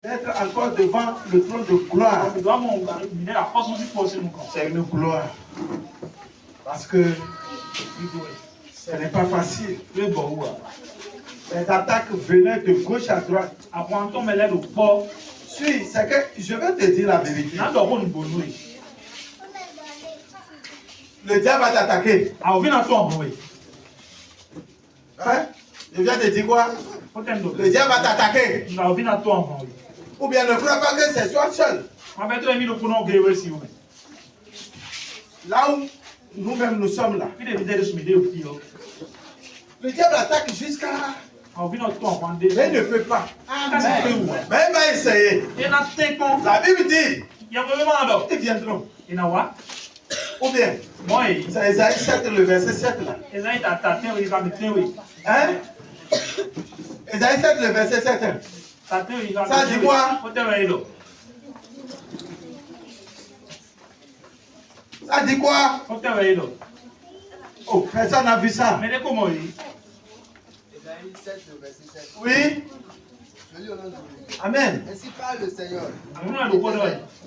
D'être encore devant le trône de gloire. C'est une gloire. Parce que ce n'est pas facile. Les attaques venaient de gauche à droite. Si, c'est que je vais te dire la vérité. Le diable va t'attaquer. Hein? Je viens de dire quoi? Le diable va t'attaquer. Ou bien ne crois pas que c'est toi seul. Là où nous-mêmes nous sommes là. Le diable attaque jusqu'à... Mais il ne peut pas. Mais il va essayer. La Bible dit, ils viendront. Ou bien, c'est Esaïe 7, le verset 7 là. Hein? Esaïe 7, le verset 7. Ça dit quoi? Ça dit quoi? Oh, personne n'a vu ça. Esaïe 7, le verset 7. Oui. Je lis au nom de Jésus. Amen. Ainsi parle le Seigneur.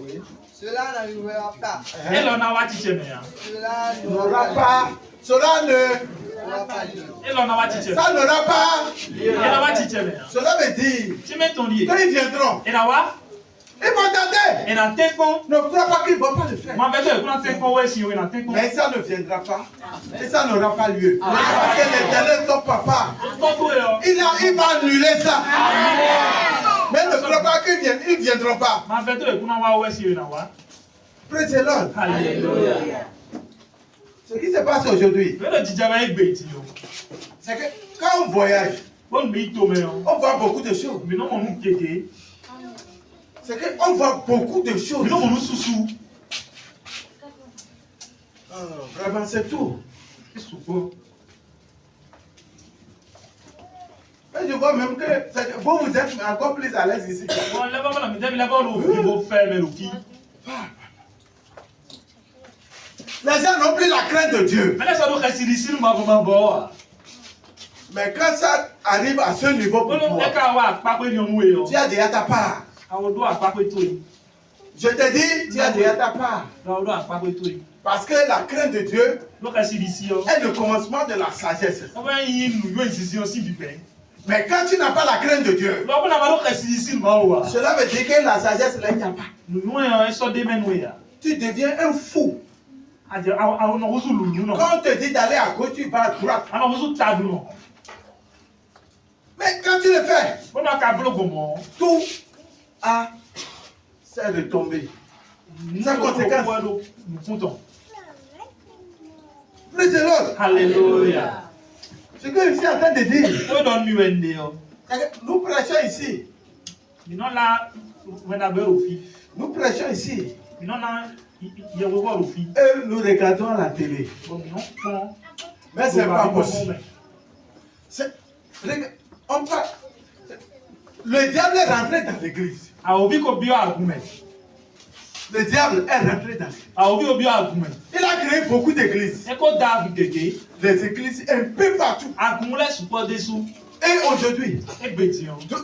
Oui. Cela n'arrivera pas. Cela n'aura pas. Cela ne. Ça n'aura pas. Cela veut dire qu'ils viendront. Ils vont tenter. Ne crois pas qu'ils ne vont pas le faire. Mais ça ne viendra pas. Et ça n'aura pas lieu. Parce que l'Éternel, ton papa, il va annuler ça. Mais ne crois pas qu'ils ne viendront pas. Praise the Lord. Alléluia. Ce qui se passe aujourd'hui, c'est que quand on voyage, on voit beaucoup de choses. C'est qu'on voit beaucoup de choses. Vraiment, c'est tout. Mais je vois même que vous êtes encore plus à l'aise ici. Les gens n'ont plus la crainte de Dieu. Mais quand ça arrive à ce niveau pour toi, tu as déjà ta part. Je te dis, tu as déjà ta part. Parce que la crainte de Dieu est le commencement de la sagesse. Mais quand tu n'as pas la crainte de Dieu, cela veut dire que la sagesse, là, il n'y a pas. Tu deviens un fou. Quand on te dit d'aller à gauche, tu vas à droite. Mais quand tu le fais, tout a c'est retombé. Sans conséquence. Praise the Lord. Alléluia. Ce que je suis en train de dire, nous prêchons ici. Nous prêchons ici. Et nous regardons à la télé. Mais ce n'est pas possible. Le diable est rentré dans l'église. Le diable est rentré dans l'église. Il a créé beaucoup d'églises. Des églises un peu partout. Et aujourd'hui,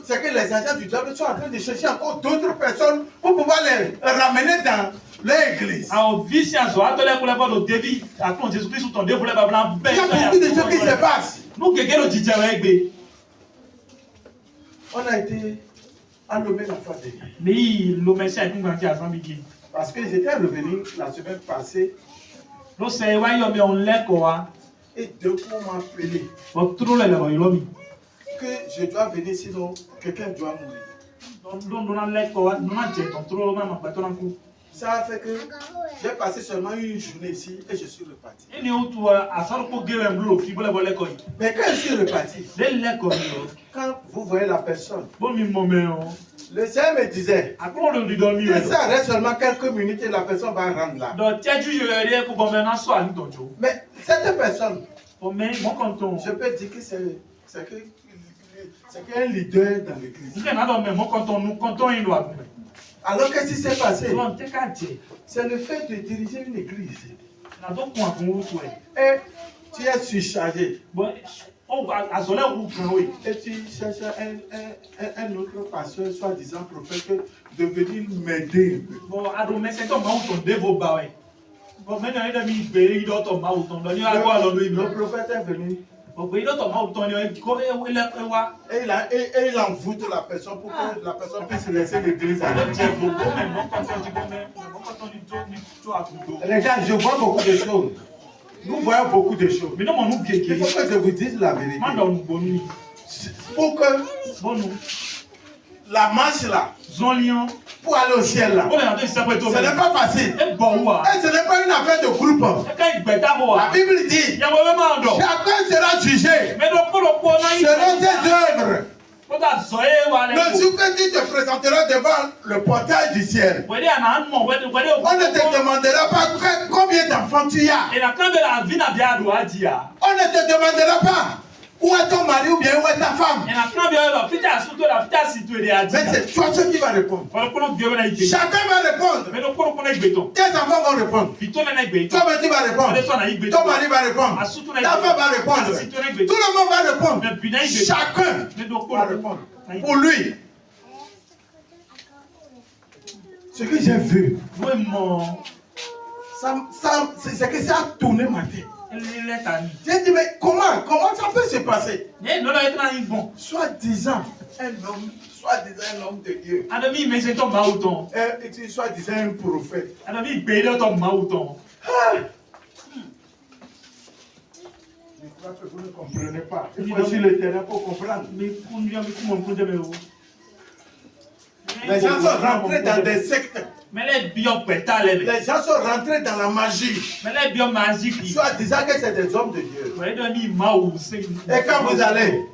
c'est que les agents du diable sont en train de chercher encore d'autres personnes pour pouvoir les ramener dans l'église. Il y a beaucoup de choses qui se passent. On a été enlevé la fois dernière. Parce que j'étais revenu la semaine passée. Et deux fois on m'a appelé que je dois venir, sinon quelqu'un doit mourir. Ça a fait que j'ai passé seulement une journée ici et je suis reparti. Mais quand je suis reparti, quand vous voyez la personne, le Seigneur me disait que ça reste seulement quelques minutes et la personne va rendre là. Mais cette personne, je peux dire que c'est qu'un leader dans l'église. Alors qu'est-ce qui s'est passé? C'est le fait de diriger une église. Et tu es surchargé. Et tu cherches un autre pasteur, soi-disant prophète, de venir m'aider. Le prophète est venu. Et il envoûte la personne pour que la personne puisse laisser l'église. Regarde, je vois beaucoup de choses. Nous voyons beaucoup de choses. Il faut que je vous dise la vérité. Pour que la marche là, pour aller au ciel là, ce n'est pas facile. Et ce n'est pas une affaire de groupe. La Bible dit, chacun sera jugé selon ses œuvres. Le jour que tu te présenteras devant le portail du ciel, on ne te demandera pas combien d'enfants tu as. On ne te demandera pas où est ton mari ou bien où est ta femme. Mais c'est toi seul qui va répondre. Chacun va répondre. Tes enfants vont répondre. Toi-même tu vas répondre. Ton mari va répondre. Ta femme va répondre. Tout le monde va répondre. Chacun va répondre. Pour lui. Ce que j'ai vu, c'est que ça a tourné ma tête. J'ai dit, mais comment ça peut se passer? Soi-disant un homme de Dieu. Et soi-disant un prophète. Je crois que vous ne comprenez pas. Il faut sur le terrain pour comprendre. Les gens sont rentrés dans des sectes. Les gens sont rentrés dans la magie. Soit disant que c'est des hommes de Dieu. Et quand vous allez,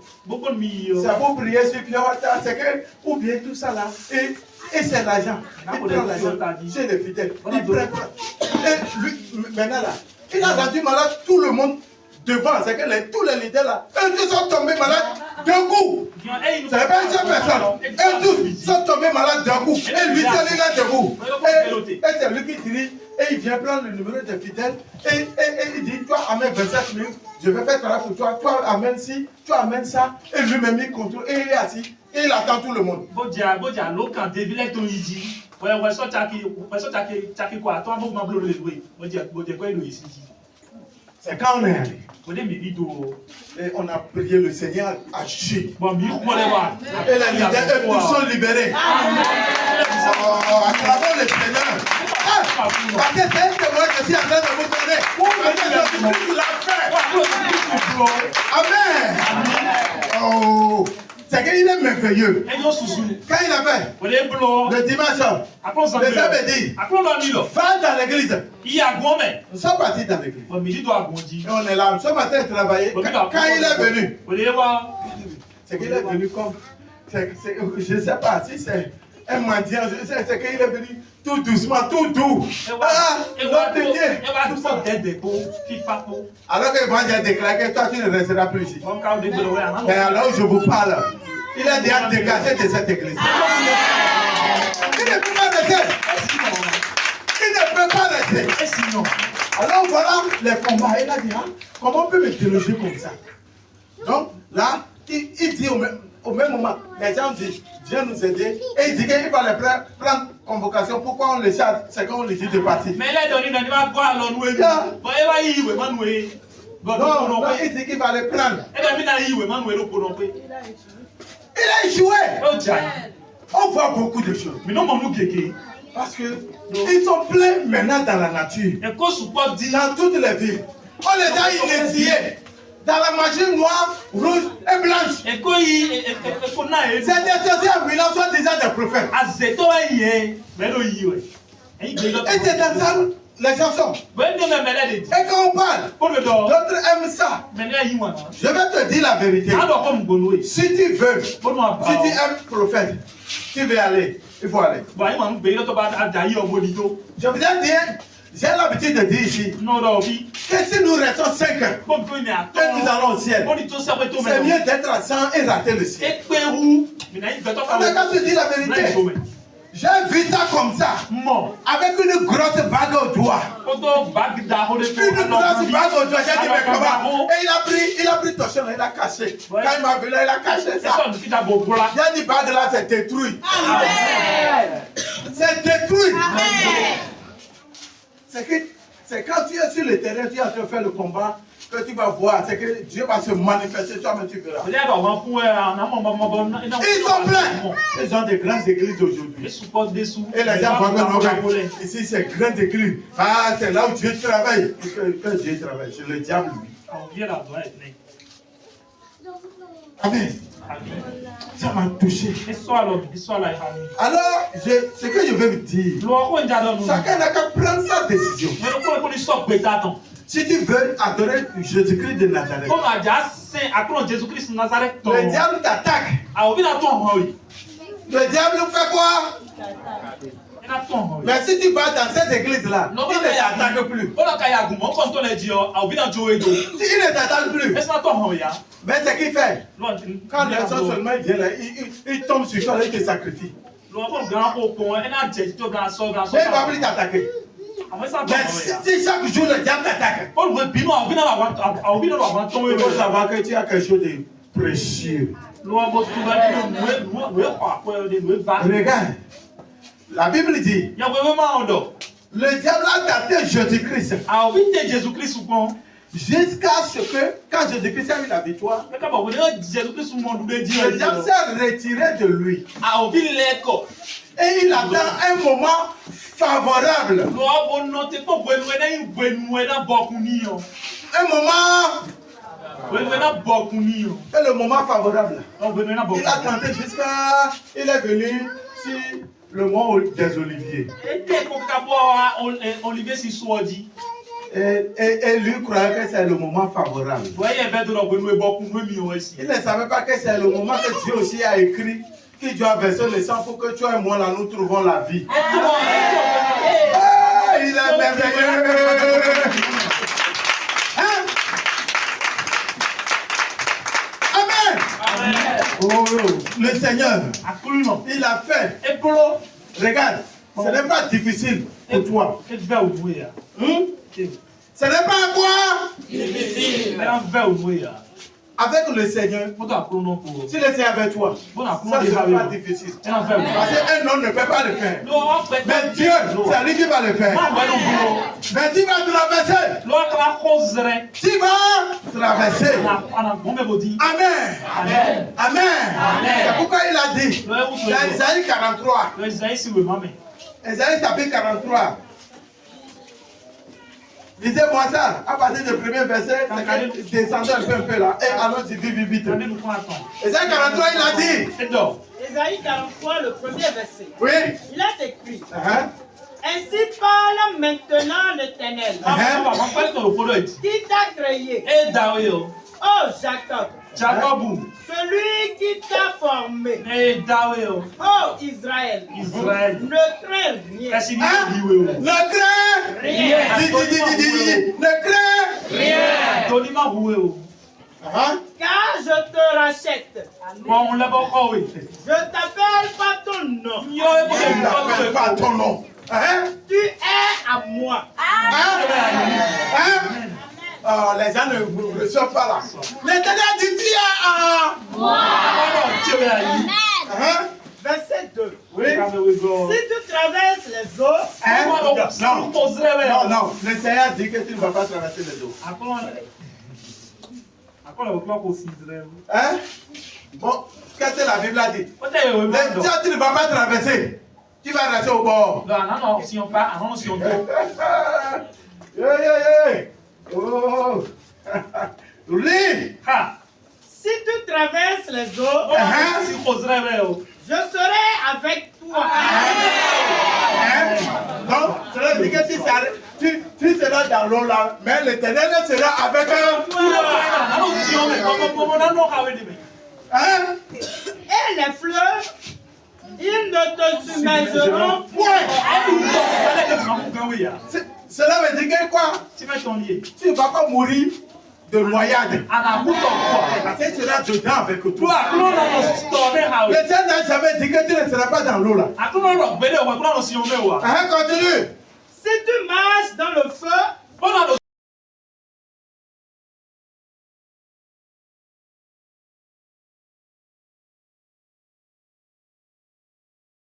ça vous prier sur Piawata, c'est que, ou bien tout ça là, et c'est l'argent. Il prend l'argent, c'est le fidèle. Il prend. Et lui, maintenant là, il a rendu malade tout le monde devant. C'est que tous les leaders là, eux tous sont tombés malades d'un coup. Ce n'est pas une seule personne. Eux tous sont tombés malades d'un coup. Et lui seul il est debout. Et c'est lui qui dirige. Et il vient prendre le numéro des fidèles. Et il dit, toi amène 27 000. Je vais faire travail pour toi. Toi amène ci, toi amène ça. Et lui-même il contrôle. Et il est assis. Et il attend tout le monde. C'est quand on est allé. Et on a prié, le Seigneur a agi. Et les leaders, tous sont libérés. À travers le Seigneur. Parce que c'est un témoin que je suis en train de vous donner. Il l'a fait. Amen. Oh. C'est qu'il est merveilleux. Quand il a fait le dimanche, le samedi, va dans l'église. Nous sommes partis dans l'église. Et on est là, nous sommes en train de travailler. Quand il est venu, c'est qu'il est venu comme, je ne sais pas si c'est un mendiant, c'est qu'il est venu tout doucement, tout doux. Alors que moi j'ai déclaré que toi tu ne resteras plus ici. Et alors je vous parle. Il est déjà dégagé de cette église. Il ne peut pas rester. Il ne peut pas rester. Alors voilà les combats. Il a dit, comment on peut me déloger comme ça? Donc là, il dit au même moment, les gens disent, viens nous aider. Et il dit qu'il va les prendre convocation. Pourquoi on les charge? C'est quand on les dit de partir. Mais là, il dit qu'il va les prendre. Il a échoué. On voit beaucoup de choses. Parce qu'ils sont pleins maintenant dans la nature. Dans toutes les villes. On les a initiés dans la magie noire, rouge et blanche. C'est des sorciers ambulants, soit disant des prophètes. Et c'est dans ça les chansons. Et quand on parle, d'autres aiment ça. Je vais te dire la vérité. Si tu veux, si tu aimes prophète, tu veux aller, il faut aller. Je vous ai dit, j'ai l'habitude de dire ici que si nous restons 5 heures et nous allons au ciel, c'est mieux d'être à 100 et rater le ciel. On a qu'à se dire la vérité. J'ai vu ça là comme ça, avec une grosse bague au doigt. Une grosse bague au doigt, j'ai dit mais comment? Et il a pris ton chemin, il a caché. Quand il m'a vu là, il a caché ça. J'ai dit bague là, c'est détruit. C'est détruit. C'est quand tu es sur le terrain, tu es en train de faire le combat, que tu vas voir, c'est que Dieu va se manifester, toi-même tu verras. Ils sont pleins. Ils ont des grandes églises aujourd'hui. Et les gens vont ici c'est grande église. Ah, c'est là où Dieu travaille. Que Dieu travaille, c'est le diable lui. Amen. Ça m'a touché. Alors, ce que je veux vous dire, chacun n'a qu'à prendre sa décision. Si tu veux adorer Jésus-Christ de Nazareth, le diable t'attaque. Le diable fait quoi? Mais si tu vas dans cette église-là, il ne t'attaque plus. Il ne t'attaque plus. Mais ce qu'il fait, quand les gens seulement viennent là, il tombe sur toi et il te sacrifie. Mais il ne va plus t'attaquer. Mais si chaque jour le diable t'attaque, il faut savoir que tu as quelque chose de précieux. Regarde, la Bible dit, le diable a tenté Jésus-Christ. Jusqu'à ce que, quand Jésus-Christ a eu la victoire, le diable s'est retiré de lui. Et il attend un moment favorable. Un moment et le moment favorable. Il a tenté jusqu'à... Il est venu sur le mont des Oliviers. Et lui croyait que c'est le moment favorable. Il ne savait pas que c'est le moment que Dieu aussi a écrit qu'il doit verser le sang pour que toi et moi là nous trouvons la vie. Il est merveilleux. Hein? Amen. Oh, le Seigneur, il a fait. Regarde, ce n'est pas difficile pour toi. Ce n'est pas quoi? Difficile. Avec le Seigneur, si le Seigneur est avec toi, ça ne sera pas difficile. Parce qu'un homme ne peut pas le faire. Mais Dieu, c'est lui qui va le faire. Mais tu vas traverser. Tu vas traverser. Amen. Amen. C'est pourquoi il a dit, dans Isaïe 43, Isaïe chapitre 43, lisez-moi ça, à partir du premier verset, descendez un peu là, et allons-y vite, vite. Isaïe 43, il a dit. Isaïe 43, le premier verset. Oui. Il a écrit. Ainsi parle maintenant l'Éternel. Qui t'a créé? Oh Jacob. Celui qui t'a formé. Oh Israël. Ne crains rien. Ne crains rien. Ne crains rien. Car je te rachète. Je t'appelle pas ton nom. Je t'appelle pas ton nom. Tu es à moi. Oh, les gens ne vous reçoivent pas là. L'Éternel dit tu es à moi. Verset 2. Oui. Si tu traverses les eaux, non, le Seigneur dit que tu ne vas pas traverser les eaux. Bon, qu'est-ce que la Bible a dit? Tu ne vas pas traverser. Tu vas rester au bord. Oh. Si tu traverses les eaux, je serai avec toi. Donc, cela dit que tu seras dans l'eau là, mais l'Éternel sera avec toi. Et les fleuves, ils ne te submergeront point. Cela veut dire que quoi? Tu ne vas pas mourir de noyade. Parce qu'il sera dedans avec toi. Le Seigneur n'a jamais dit que tu ne seras pas dans l'eau là. Continue. Si tu marches dans le feu,